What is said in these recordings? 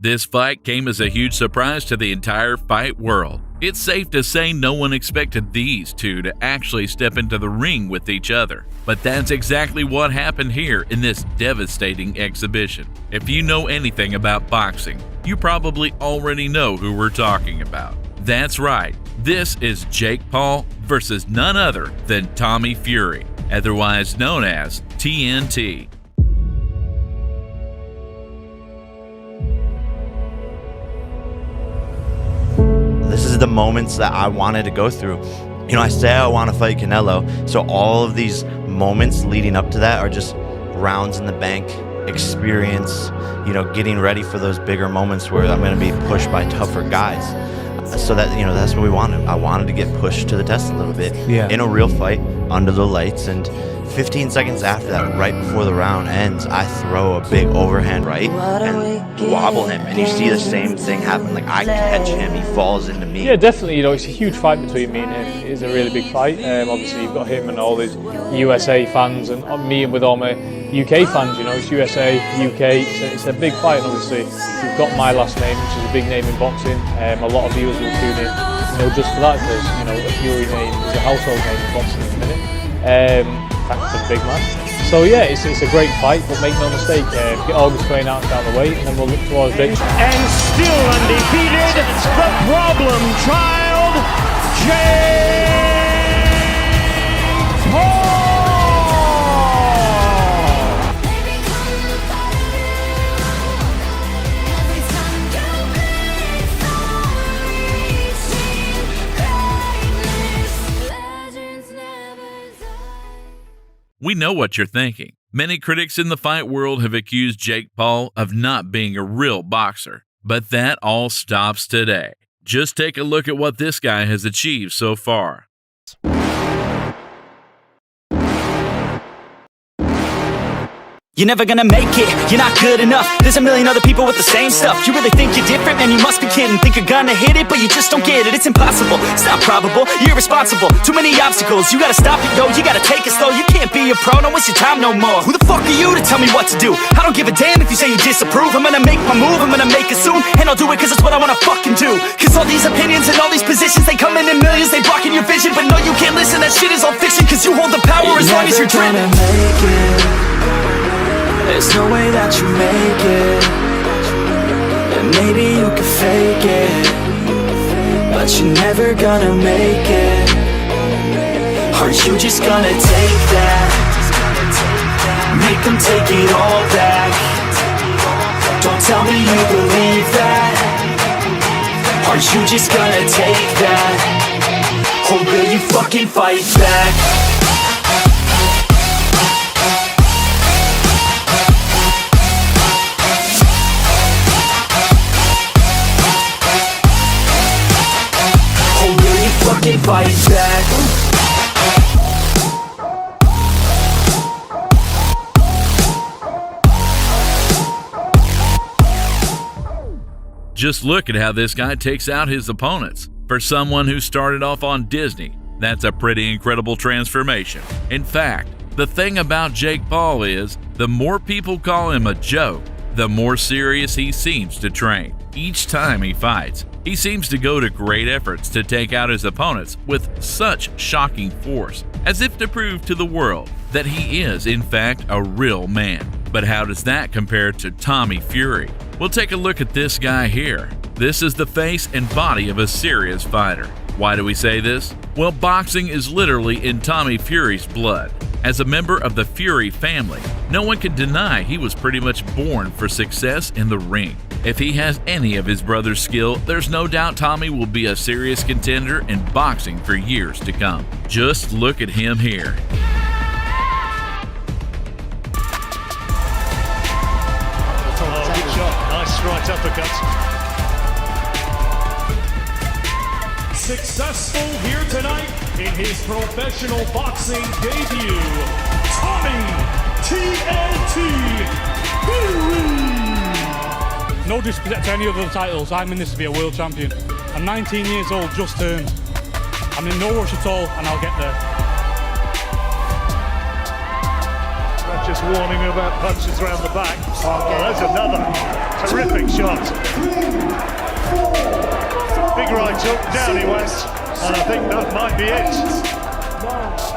This fight came as a huge surprise to the entire fight world. It's safe to say no one expected these two to actually step into the ring with each other. But that's exactly what happened here in this devastating exhibition. If you know anything about boxing, you probably already know who we're talking about. That's right, this is Jake Paul versus none other than Tommy Fury, otherwise known as TNT. This is the moments that I wanted to go through. You know, I say I want to fight Canelo, so all of these moments leading up to that are just rounds in the bank, experience, you know, getting ready for those bigger moments where I'm going to be pushed by tougher guys. So that, you know, that's what we wanted. I wanted to get pushed to the test a little bit in a real fight under the lights. And 15 seconds after that, right before the round ends, I throw a big overhand right and wobble him, and you see the same thing happen. Like, I catch him, he falls into me. Yeah, definitely. You know, it's a huge fight between me and him. It's a really big fight. Obviously, you've got him and all these USA fans, and me and with all my UK fans. You know, it's USA, UK. It's a big fight. And obviously, you've got my last name, which is a big name in boxing. A lot of viewers will tune in, you know, just for that, because you know, a Fury name is a household name in boxing at the minute. That's a big man. So yeah, it's a great fight, but make no mistake, get August 29th down the way, and then we'll look towards Jake. And still undefeated, the problem child, Jake Paul! We know what you're thinking. Many critics in the fight world have accused Jake Paul of not being a real boxer, but that all stops today. Just take a look at what this guy has achieved so far. You're never gonna make it, you're not good enough. There's a million other people with the same stuff. You really think you're different? Man, you must be kidding. Think you're gonna hit it, but you just don't get it. It's impossible, it's not probable, you're irresponsible. Too many obstacles, you gotta stop it, yo. You gotta take it slow, you can't be a pro. Don't waste your time no more. Who the fuck are you to tell me what to do? I don't give a damn if you say you disapprove. I'm gonna make my move, I'm gonna make it soon. And I'll do it cause it's what I wanna fucking do. Cause all these opinions and all these positions, they come in millions, they blocking your vision. But no, you can't listen, that shit is all fiction. Cause you hold the power as long as you're dreaming. There's no way that you make it, and maybe you can fake it, but you're never gonna make it. Aren't you just gonna take that? Make them take it all back. Don't tell me you believe that. Aren't you just gonna take that? Or will you fucking fight back? Fight back. Just look at how this guy takes out his opponents. For someone who started off on Disney, that's a pretty incredible transformation. In fact, the thing about Jake Paul is, the more people call him a joke, the more serious he seems to train. Each time he fights, he seems to go to great efforts to take out his opponents with such shocking force, as if to prove to the world that he is in fact a real man. But how does that compare to Tommy Fury? We'll take a look at this guy here. This is the face and body of a serious fighter. Why do we say this? Well, boxing is literally in Tommy Fury's blood. As a member of the Fury family, no one can deny he was pretty much born for success in the ring. If he has any of his brother's skill, there's no doubt Tommy will be a serious contender in boxing for years to come. Just look at him here. Oh, good shot. Nice right uppercut. Successful here tonight in his professional boxing debut, Tommy TNT Fury. No disrespect to any other titles, I'm in this to be a world champion. I'm 19 years old, just turned. I'm in no rush at all, and I'll get there. That just warning me about punches around the back. Oh, there's another terrific shot. Big right hook, down he went, and I think that might be it.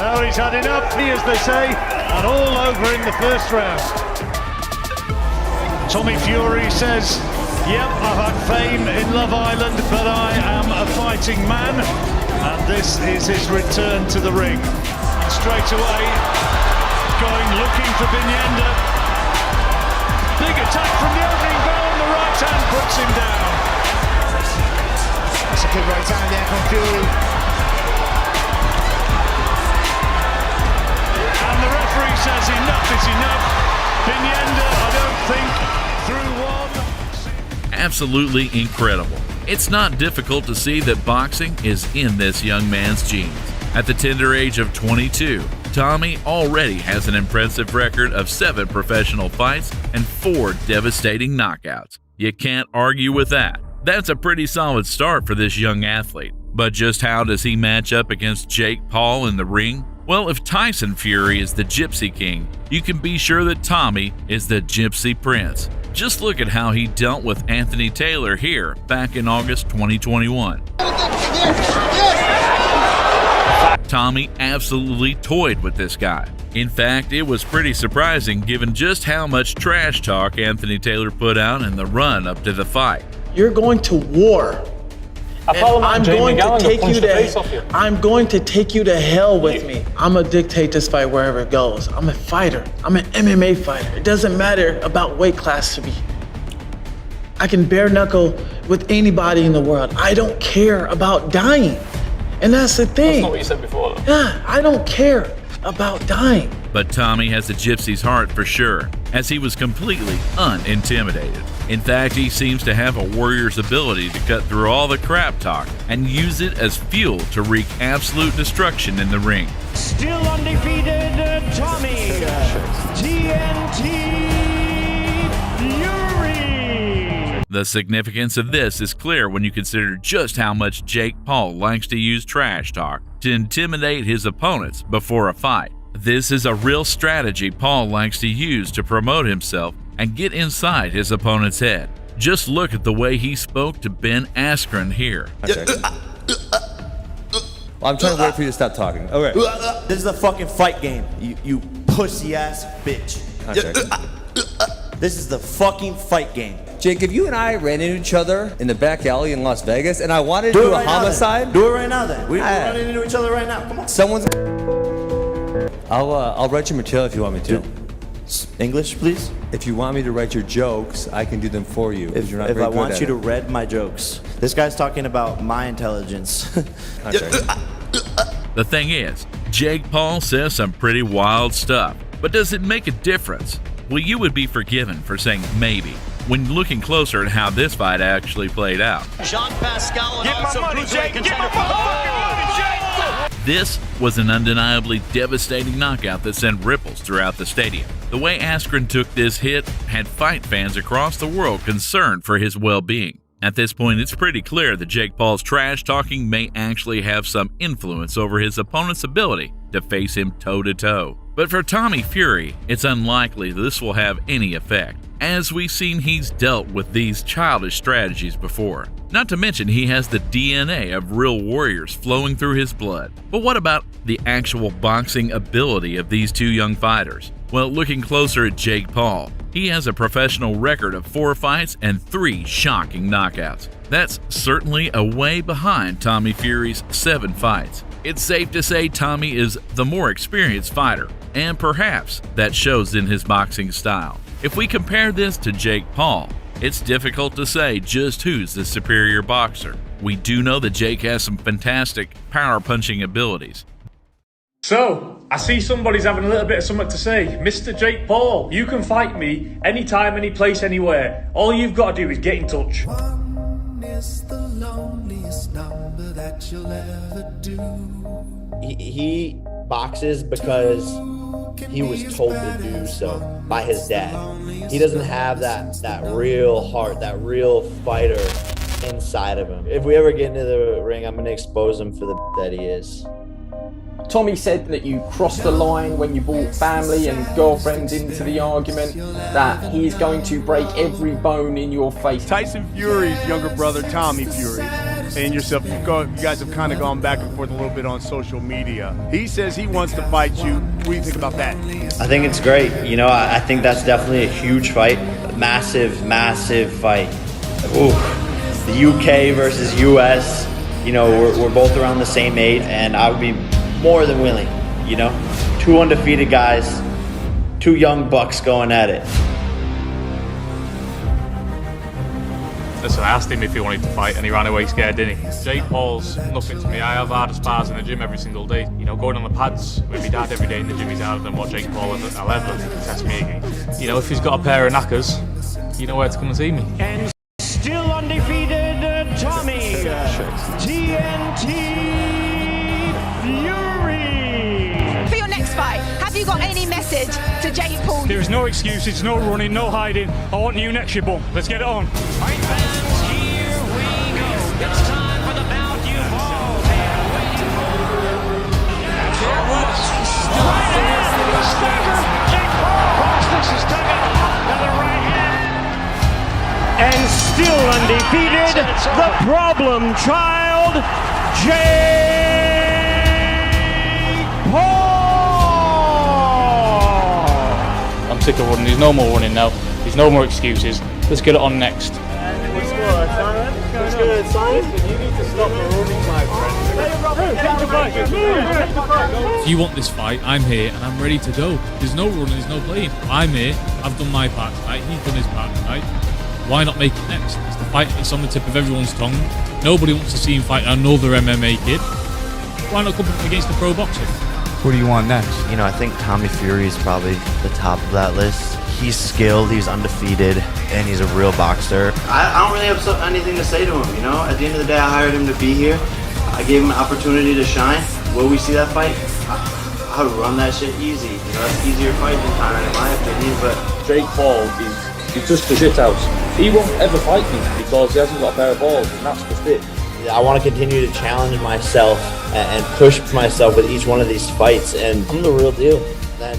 Now he's had enough, as they say, and all over in the first round. Tommy Fury says, yep, I've had fame in Love Island, but I am a fighting man, and this is his return to the ring. And straight away, looking for Binyenda. Big attack from the opening bell, and the right hand puts him down. That's a good right hand there from Fury. And the referee says enough is enough. Binyenda, I don't think, through one. Absolutely incredible. It's not difficult to see that boxing is in this young man's genes. At the tender age of 22, Tommy already has an impressive record of 7 professional fights and 4 devastating knockouts. You can't argue with that. That's a pretty solid start for this young athlete. But just how does he match up against Jake Paul in the ring? Well, if Tyson Fury is the Gypsy King, you can be sure that Tommy is the Gypsy Prince. Just look at how he dealt with Anthony Taylor here back in August 2021. Tommy absolutely toyed with this guy. In fact, it was pretty surprising given just how much trash talk Anthony Taylor put out in the run up to the fight. You're going to war. I'm going to take you to hell with me. I'm gonna dictate this fight wherever it goes. I'm a fighter. I'm an MMA fighter. It doesn't matter about weight class to me. I can bare knuckle with anybody in the world. I don't care about dying. And that's the thing. That's not what you said before, though. Yeah, I don't care about dying. But Tommy has a gypsy's heart for sure, as he was completely unintimidated. In fact, he seems to have a warrior's ability to cut through all the crap talk and use it as fuel to wreak absolute destruction in the ring. Still undefeated, Tommy TNT Fury. The significance of this is clear when you consider just how much Jake Paul likes to use trash talk to intimidate his opponents before a fight. This is a real strategy Paul likes to use to promote himself and get inside his opponent's head. Just look at the way he spoke to Ben Askren here. Okay. Well, I'm trying to wait for you to stop talking. Okay. This is a fucking fight game, you pussy ass bitch. Okay. This is the fucking fight game. Jake, if you and I ran into each other in the back alley in Las Vegas and I wanted to do a homicide, do it right now then. We're running into each other right now. Come on. Someone's. I'll write your material if you want me to. English, please. If you want me to write your jokes, I can do them for you. If I want you to read my jokes. This guy's talking about my intelligence. The thing is, Jake Paul says some pretty wild stuff, but does it make a difference? Well, you would be forgiven for saying maybe when looking closer at how this fight actually played out. Jean Pascal and Get also my money, cruiserweight Jake! Get my contender. fucking money, Jake! This was an undeniably devastating knockout that sent ripples throughout the stadium. The way Askren took this hit had fight fans across the world concerned for his well-being. At this point, it's pretty clear that Jake Paul's trash talking may actually have some influence over his opponent's ability to face him toe-to-toe. But for Tommy Fury, it's unlikely this will have any effect, as we've seen he's dealt with these childish strategies before. Not to mention he has the DNA of real warriors flowing through his blood. But what about the actual boxing ability of these two young fighters? Well, looking closer at Jake Paul, he has a professional record of 4 fights and 3 shocking knockouts. That's certainly a way behind Tommy Fury's 7 fights. It's safe to say Tommy is the more experienced fighter, and perhaps that shows in his boxing style. If we compare this to Jake Paul, it's difficult to say just who's the superior boxer. We do know that Jake has some fantastic power punching abilities. So, I see somebody's having a little bit of something to say. Mr. Jake Paul, you can fight me anytime, any place, anywhere. All you've got to do is get in touch. One is the loneliest number that you'll ever do. He boxes because he was told to do so by his dad. He doesn't have that real heart, that real fighter inside of him. If we ever get into the ring, I'm going to expose him for the that he is. Tommy said that you crossed the line when you brought family and girlfriends into the argument, that he's going to break every bone in your face. Tyson Fury's younger brother, Tommy Fury, and yourself, you guys have kind of gone back and forth a little bit on social media. He says he wants to fight you. What do you think about that? I think it's great. You know, I think that's definitely a huge fight. Massive, massive fight. Ooh, the UK versus US. You know, we're both around the same age, and I would be more than willing, you know? 2 undefeated guys, 2 young bucks going at it. Listen, I asked him if he wanted to fight and he ran away scared, didn't he? Jake Paul's nothing to me. I have harder spars in the gym every single day. You know, going on the pads with my dad every day in the gym is harder than what Jake Paul will ever test me against. You know, if he's got a pair of knackers, you know where to come and see me. And still undefeated, Tommy TNT Fury. For your next fight, have you got any message to Jake Paul? There is no excuses, no running, no hiding. I want you next, your bum. Let's get it on. Fight fans, here we go. It's time for the bout you've all been waiting for. Right hand, the stagger. Jake Paul crosses his target. Another right hand. And still undefeated, the problem child, Jake Paul. I'm sick of running. There's no more running now. There's no more excuses. Let's get it on next. What's good, Simon? What's good, Simon? You need to stop the running, my friend. If you want this fight, I'm here and I'm ready to go. There's no running, there's no playing. I'm here, I've done my part tonight, he's done his part tonight. Why not make it next? It's the fight that's on the tip of everyone's tongue. Nobody wants to see him fight another MMA kid. Why not come up against the pro boxer? Who do you want next? You know, I think Tommy Fury is probably the top of that list. He's skilled, he's undefeated, and he's a real boxer. I don't really have anything to say to him, you know? At the end of the day, I hired him to be here. I gave him an opportunity to shine. Will we see that fight? I would run that shit easy. You know, that's easier fight than Tyron, in my opinion, but Jake Paul is just a shit house. He won't ever fight me because he hasn't got a pair of balls, and that's just it. I want to continue to challenge myself and push myself with each one of these fights, and I'm the real deal. Then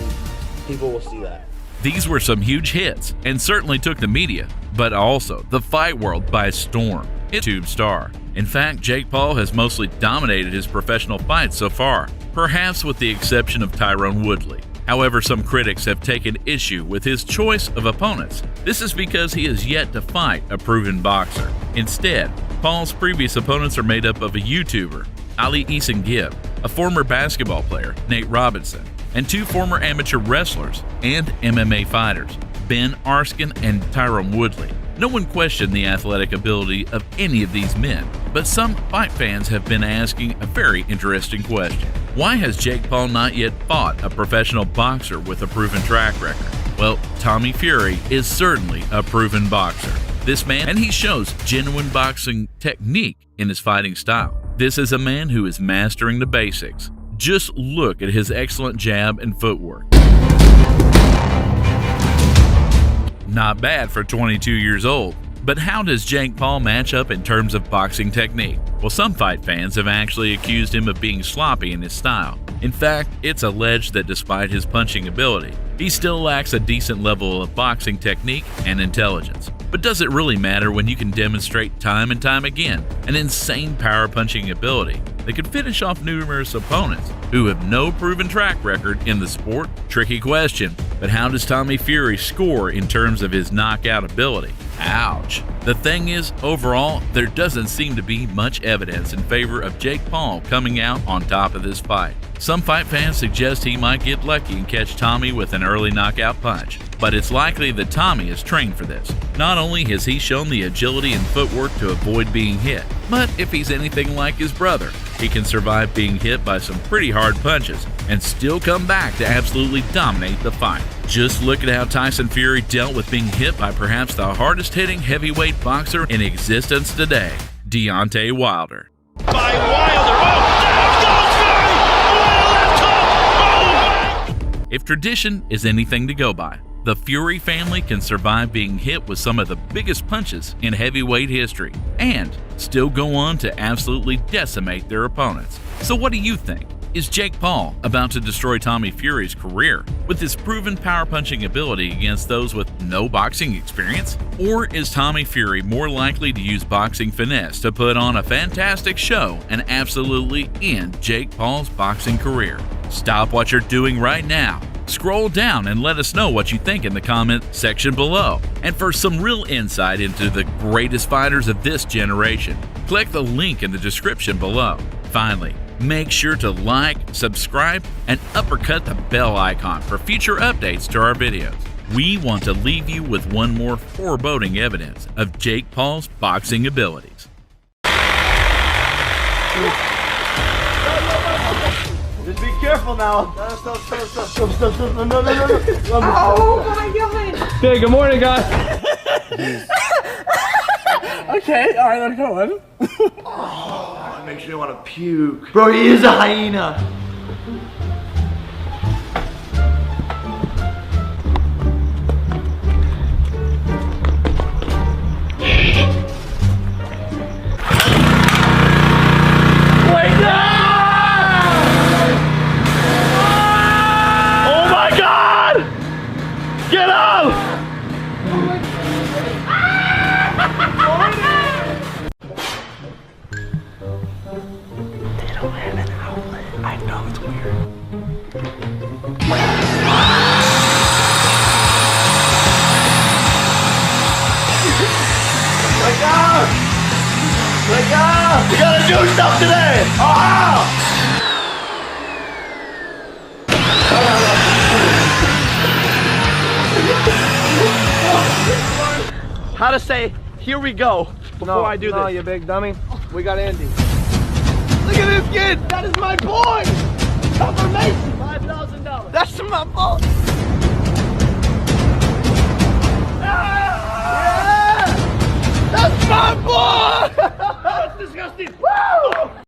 people will see that. These were some huge hits and certainly took the media, but also the fight world by storm. YouTube star. In fact, Jake Paul has mostly dominated his professional fights so far, perhaps with the exception of Tyron Woodley. However, some critics have taken issue with his choice of opponents. This is because he has yet to fight a proven boxer. Instead, Paul's previous opponents are made up of a YouTuber, Ali Gibb, a former basketball player, Nate Robinson, and 2 former amateur wrestlers and MMA fighters, Ben Arskin and Tyron Woodley. No one questioned the athletic ability of any of these men, but some fight fans have been asking a very interesting question. Why has Jake Paul not yet fought a professional boxer with a proven track record? Well, Tommy Fury is certainly a proven boxer. This man, and he shows genuine boxing technique in his fighting style. This is a man who is mastering the basics. Just look at his excellent jab and footwork. Not bad for 22 years old. But how does Jake Paul match up in terms of boxing technique? Well, some fight fans have actually accused him of being sloppy in his style. In fact, it's alleged that despite his punching ability, he still lacks a decent level of boxing technique and intelligence. But does it really matter when you can demonstrate time and time again an insane power punching ability that could finish off numerous opponents who have no proven track record in the sport? Tricky question, but how does Tommy Fury score in terms of his knockout ability? Ouch. The thing is, overall, there doesn't seem to be much evidence in favor of Jake Paul coming out on top of this fight. Some fight fans suggest he might get lucky and catch Tommy with an early knockout punch, but it's likely that Tommy is trained for this. Not only has he shown the agility and footwork to avoid being hit, but if he's anything like his brother, he can survive being hit by some pretty hard punches and still come back to absolutely dominate the fight. Just look at how Tyson Fury dealt with being hit by perhaps the hardest hitting heavyweight boxer in existence today, Deontay Wilder. By Wilder. If tradition is anything to go by, the Fury family can survive being hit with some of the biggest punches in heavyweight history and still go on to absolutely decimate their opponents. So what do you think? Is Jake Paul about to destroy Tommy Fury's career with his proven power punching ability against those with no boxing experience? Or is Tommy Fury more likely to use boxing finesse to put on a fantastic show and absolutely end Jake Paul's boxing career? Stop what you're doing right now. Scroll down and let us know what you think in the comment section below. And for some real insight into the greatest fighters of this generation, click the link in the description below. Finally, make sure to like, subscribe, and uppercut the bell icon for future updates to our videos. We want to leave you with one more foreboding evidence of Jake Paul's boxing abilities. Just be careful now. Stop. No. Oh my god. Okay, good morning, guys. Okay, alright, let's go on. Oh, makes me want to puke. Bro, he is a hyena. Wait, no! Oh my god! Get up! They don't have an outlet. I know, it's weird. Let go! Let go! You gotta do stuff today! Oh! How to say, here we go, before I do this. No, you big dummy. We got Andy. Look at this kid! That is my boy! Confirmation! $5,000. That's my boy! Yeah! That's my boy! That's disgusting! Woo!